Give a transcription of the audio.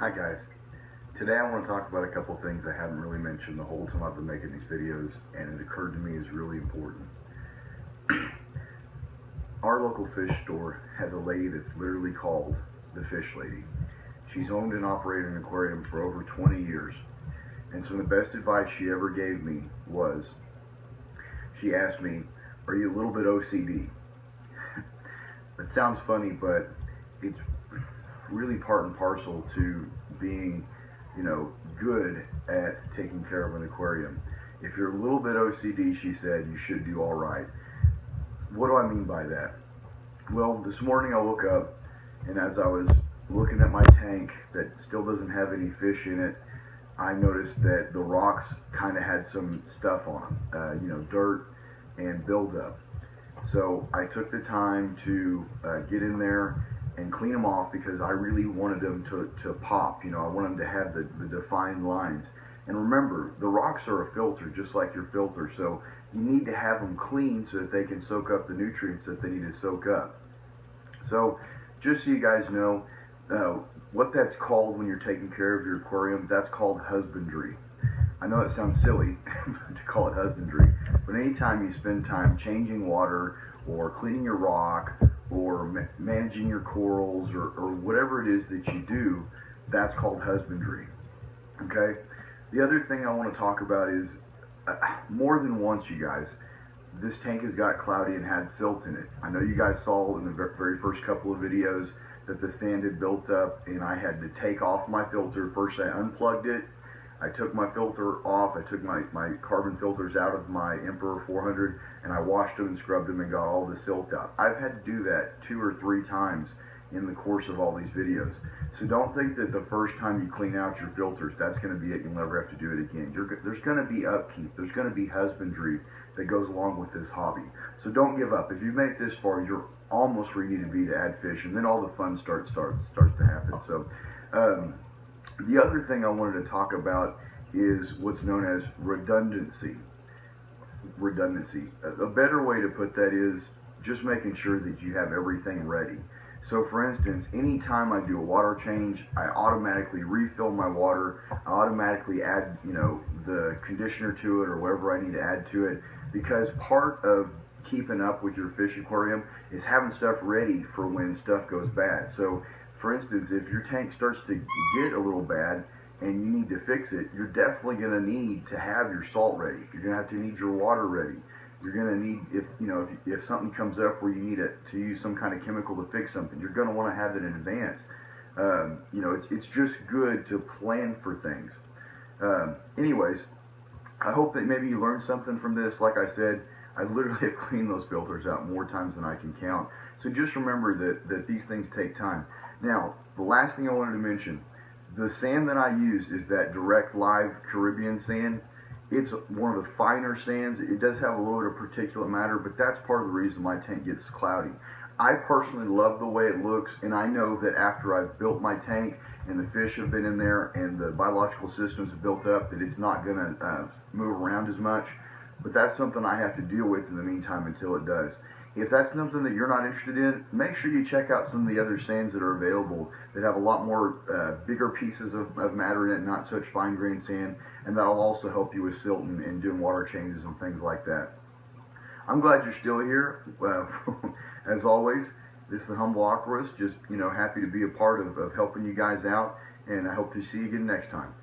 Hi guys. Today I want to talk about a couple things I haven't really mentioned the whole time I've been making these videos, and it occurred to me is really important. Our local fish store has a lady that's literally called the Fish Lady. She's owned and operated an aquarium for over 20 years, and some of the best advice she ever gave me was, she asked me, "Are you a little bit OCD?" That sounds funny, but it's really part and parcel to being, good at taking care of an aquarium. If you're a little bit OCD, she said, you should do all right. What do I mean by that? Well, this morning I woke up, and as I was looking at my tank that still doesn't have any fish in it, I noticed that the rocks kind of had some stuff on them, dirt and buildup. So I took the time to get in there and clean them off because I really wanted them to pop. I wanted them to have the defined lines. And remember, the rocks are a filter, just like your filter. So you need to have them clean so that they can soak up the nutrients that they need to soak up. So just so you guys know, what that's called when you're taking care of your aquarium, that's called husbandry. I know it sounds silly to call it husbandry, but anytime you spend time changing water or cleaning your rock or managing your corals or whatever it is that you do, that's called husbandry. Okay? The other thing I want to talk about is more than once, you guys, this tank has got cloudy and had silt in it. I know you guys saw in the very first couple of videos that the sand had built up and I had to take off my filter. First I unplugged it. I took my filter off, I took my carbon filters out of my Emperor 400 and I washed them and scrubbed them and got all the silt out. I've had to do that 2 or 3 times in the course of all these videos. So don't think that the first time you clean out your filters, that's going to be it, you'll never have to do it again. There's going to be upkeep, there's going to be husbandry that goes along with this hobby. So don't give up. If you've made it this far, you're almost where you need to be to add fish, and then all the fun starts to happen. So the other thing I wanted to talk about is what's known as redundancy. Redundancy. A better way to put that is just making sure that you have everything ready. So for instance, anytime I do a water change, I automatically refill my water, I automatically add, the conditioner to it or whatever I need to add to it, because part of keeping up with your fish aquarium is having stuff ready for when stuff goes bad. So for instance, if your tank starts to get a little bad and you need to fix it, you're definitely going to need to have your salt ready. You're going to need your water ready. You're going to need, if something comes up where you need to use some kind of chemical to fix something, you're going to want to have it in advance. It's just good to plan for things. Anyways, I hope that maybe you learned something from this. Like I said, I literally have cleaned those filters out more times than I can count. So just remember that these things take time. Now, the last thing I wanted to mention, the sand that I use is that direct live Caribbean sand. It's one of the finer sands. It does have a little bit of particulate matter, but that's part of the reason my tank gets cloudy. I personally love the way it looks, and I know that after I've built my tank and the fish have been in there and the biological systems have built up, that it's not going to move around as much. But that's something I have to deal with in the meantime until it does. If that's something that you're not interested in, make sure you check out some of the other sands that are available that have a lot more bigger pieces of matter in it, not such fine-grained sand, and that'll also help you with silt and doing water changes and things like that. I'm glad you're still here. As always, this is the Humble Aquarist, just happy to be a part of helping you guys out, and I hope to see you again next time.